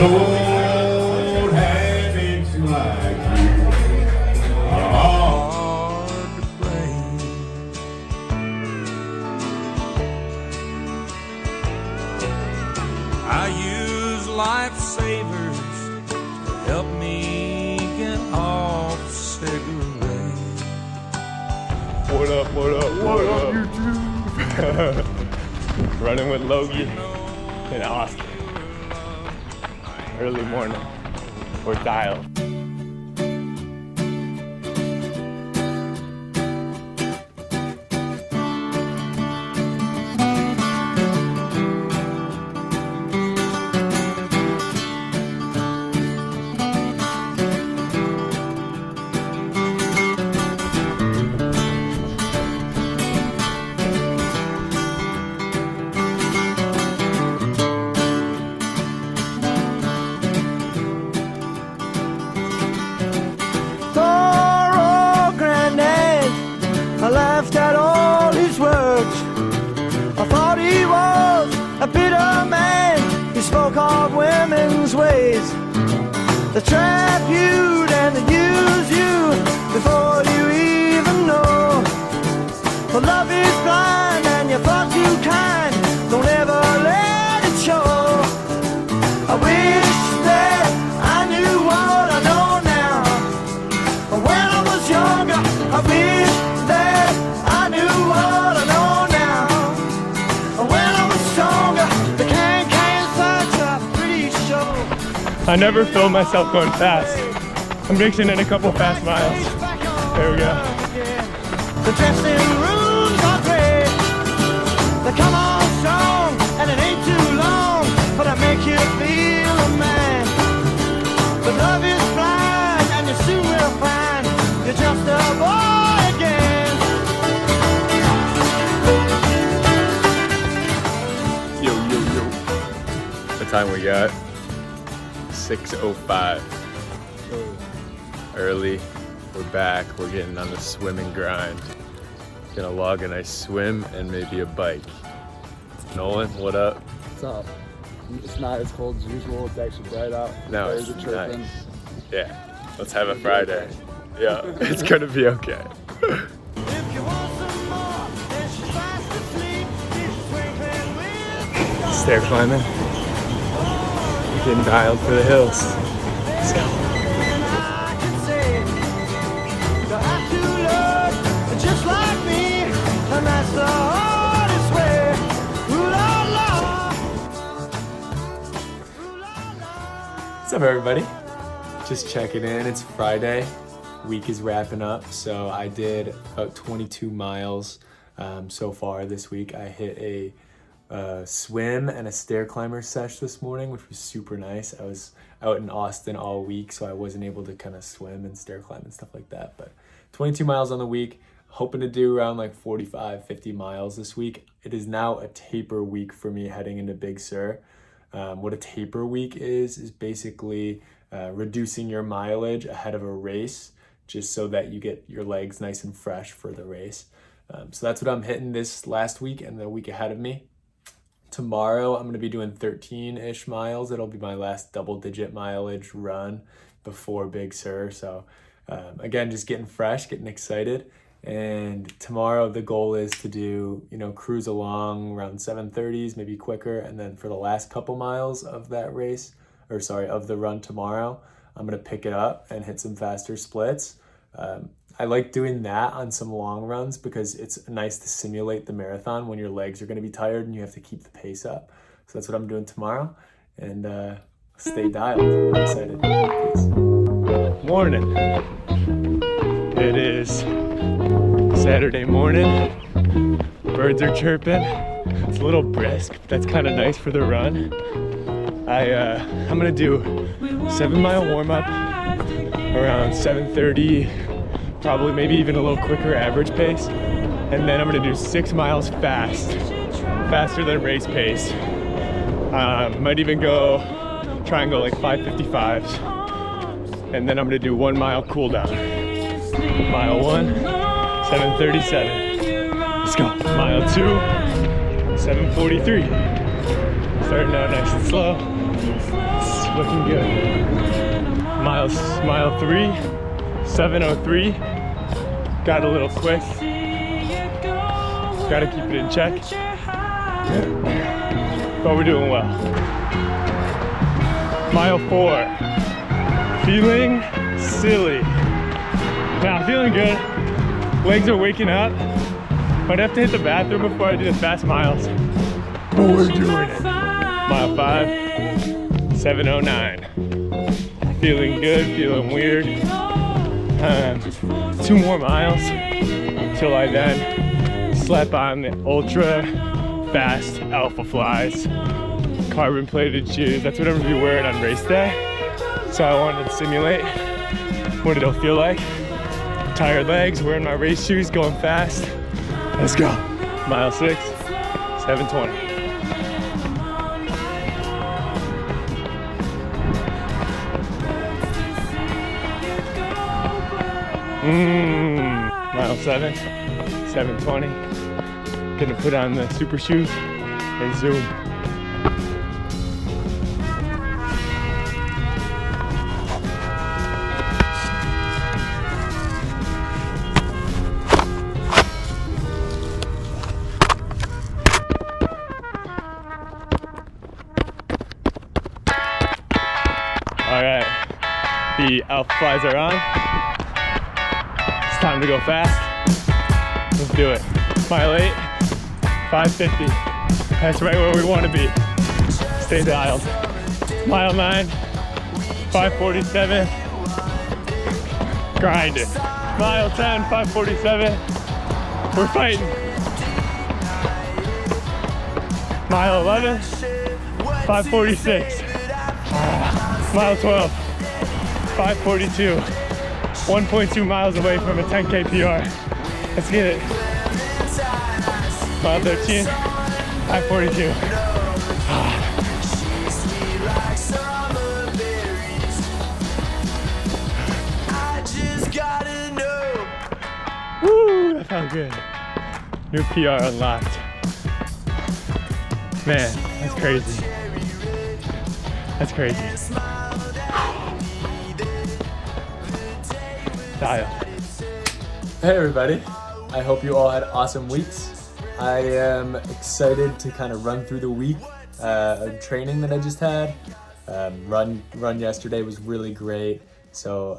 Lord, habits like you are hard to blame. I use lifesavers to help me get off cigarettes. What up, YouTube? Running with Logie in Austin. Early morning. We're dialed. I laughed at all his words. I thought he was a bitter man. He spoke of women's ways. They trap you and they use you before you even know. For love is blind and you're far too kind. Don't ever let it show. I wish that I knew what I know now. When I was younger, I wish that I knew what I know now. When I was stronger, the can fights are pretty sure. I never film myself going fast. I'm mixing in a couple fast miles. There we go. The dressing rooms are great. They come on strong, and it ain't too long, but I make you feel a man. But love is blind, and you soon will find you're just a boy again. Yo. What time we got? 6:05. Early. We're back. We're getting on the swimming grind. Gonna log a nice swim and maybe a bike. Nolan, what up? What's up? It's not as cold as usual. It's actually bright out. No, Birds it's are chirping. nice. Yeah, let's have a Friday. Yeah, it's gonna be okay. If you want some more, then she's fast asleep. She's twinkling with Stair climbing. Getting dialed for the hills. Let's go. I can say you have to learn just like me, and that's the hardest way. Ooh la la. Ooh la la. What's up, everybody? Just checking in. It's Friday. Week is wrapping up, so I did about 22 miles so far this week. I hit a swim and a stair climber sesh this morning, which was super nice. I was out in Austin all week, so I wasn't able to kind of swim and stair climb and stuff like that. But 22 miles on the week, hoping to do around like 45, 50 miles this week. It is now a taper week for me heading into Big Sur. What a taper week is basically reducing your mileage ahead of a race, just so that you get your legs nice and fresh for the race. So that's what I'm hitting this last week and the week ahead of me. Tomorrow, I'm going to be doing 13-ish miles. It'll be my last double-digit mileage run before Big Sur. So again, just getting fresh, getting excited. And tomorrow, the goal is to do, cruise along around 7:30s, maybe quicker. And then for the last couple miles of that race, of the run tomorrow, I'm going to pick it up and hit some faster splits. I like doing that on some long runs because it's nice to simulate the marathon when your legs are going to be tired and you have to keep the pace up. So that's what I'm doing tomorrow, and stay dialed. I'm excited. Peace. Morning. It is Saturday morning. Birds are chirping. It's a little brisk, but that's kind of nice for the run. I'm going to do 7-mile warm-up around 7:30, probably maybe even a little quicker average pace. And then I'm gonna do 6 miles faster than race pace. Might even try and go like 5:55s. And then I'm gonna do 1 mile cool down. Mile 1, 7:37. Let's go. Mile 2, 7:43. Starting out nice and slow. It's looking good. Mile 3, 7:03. Got a little quick. Gotta keep it in check. But we're doing well. Mile 4. Feeling silly. Now, feeling good. Legs are waking up. Might have to hit the bathroom before I do the fast miles. But we're doing it. Mile 5, 7:09. Feeling good, feeling weird. 2 more miles till I then slap on the ultra fast Alpha Flies, carbon plated shoes. That's what I'm gonna be wearing on race day. So I wanted to simulate what it'll feel like. Tired legs, wearing my race shoes, going fast. Let's go. Mile 6, 7:20. Mile 7, 7:20. Gonna put on the super shoes and zoom. All right, the Alpha Flies are on. It's time to go fast. Let's do it. Mile 8, 5:50. That's right where we want to be. Stay dialed. Mile 9, 5:47. Grind it. Mile 10, 5:47. We're fighting. Mile 11, 5:46. Mile 12, 5:42. 1.2 miles away from a 10K PR. Let's get it. Mile 13, 5:42. Woo, that felt good. New PR unlocked. Man, that's crazy. That's crazy. Dial. Hey everybody, I hope you all had awesome weeks. I am excited to kind of run through the week of training that I just had. Run yesterday was really great. So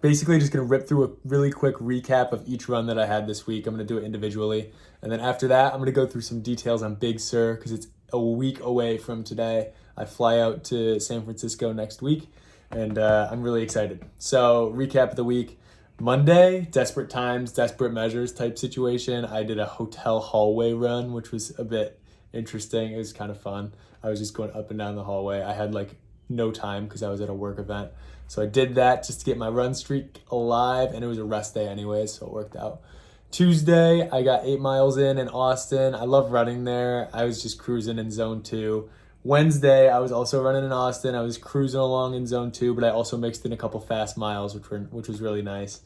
basically just gonna rip through a really quick recap of each run that I had this week. I'm gonna do it individually. And then after that, I'm gonna go through some details on Big Sur because it's a week away from today. I fly out to San Francisco next week and I'm really excited. So recap of the week. Monday, desperate times, desperate measures type situation. I did a hotel hallway run, which was a bit interesting. It was kind of fun. I was just going up and down the hallway. I had like no time because I was at a work event. So I did that just to get my run streak alive, and it was a rest day anyways, so it worked out. Tuesday, I got 8 miles in Austin. I love running there. I was just cruising in zone 2. Wednesday, I was also running in Austin. I was cruising along in zone 2, but I also mixed in a couple fast miles, which was really nice.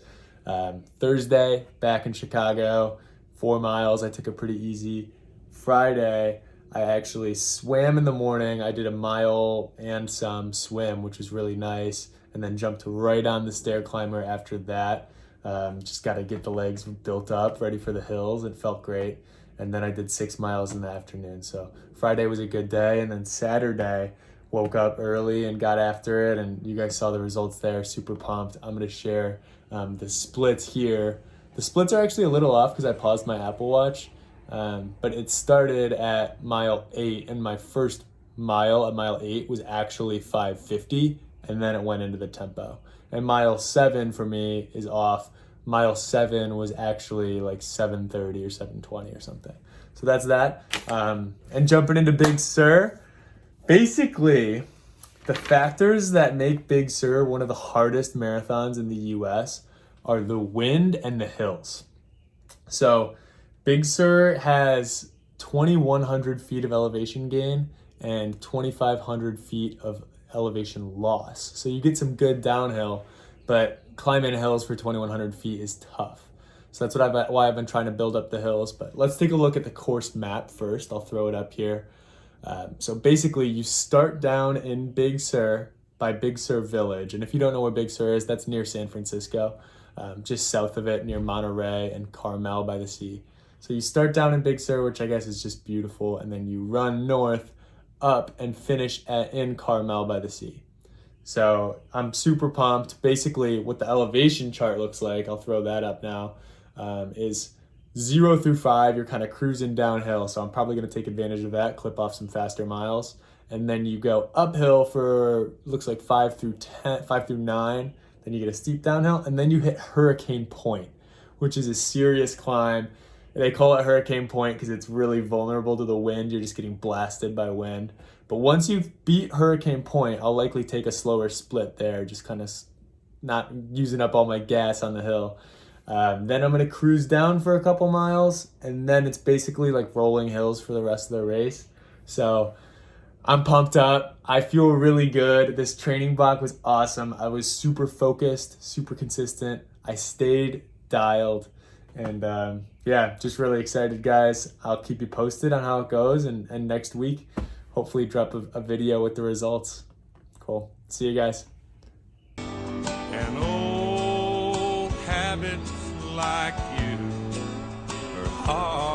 Thursday, back in Chicago, 4 miles. I took it pretty easy. Friday, I actually swam in the morning. I did a mile and some swim, which was really nice, and then jumped right on the stair climber after that. Just got to get the legs built up, ready for the hills. It felt great. And then I did 6 miles in the afternoon. So Friday was a good day. And then Saturday, woke up early and got after it. And you guys saw the results there. Super pumped. I'm going to share the splits here. The splits are actually a little off because I paused my Apple Watch. But it started at mile 8. And my first mile at mile 8 was actually 5:50. And then it went into the tempo. And mile 7 for me is off. Mile 7 was actually like 7:30 or 7:20 or something. So that's that. And jumping into Big Sur, basically the factors that make Big Sur one of the hardest marathons in the US are the wind and the hills. So Big Sur has 2,100 feet of elevation gain and 2,500 feet of elevation loss. So you get some good downhill, but climbing hills for 2,100 feet is tough. So that's why I've been trying to build up the hills. But let's take a look at the course map first. I'll throw it up here. So basically you start down in Big Sur by Big Sur Village. And if you don't know where Big Sur is, that's near San Francisco, just south of it near Monterey and Carmel by the sea. So you start down in Big Sur, which I guess is just beautiful, and then you run north up and finish in Carmel by the sea. So I'm super pumped. Basically what the elevation chart looks like, I'll throw that up now, is 0 through 5, you're kind of cruising downhill. So I'm probably going to take advantage of that, clip off some faster miles. And then you go uphill for, looks like 5 through 9. Then you get a steep downhill, and then you hit Hurricane Point, which is a serious climb. They call it Hurricane Point because it's really vulnerable to the wind. You're just getting blasted by wind. But once you've beat Hurricane Point, I'll likely take a slower split there, just kind of not using up all my gas on the hill. Then I'm going to cruise down for a couple miles, and then it's basically like rolling hills for the rest of the race. So I'm pumped up. I feel really good. This training block was awesome. I was super focused, super consistent. I stayed dialed. And yeah, just really excited, guys. I'll keep you posted on how it goes. And next week, hopefully drop a video with the results. Cool. See you guys. And old habits like you are hard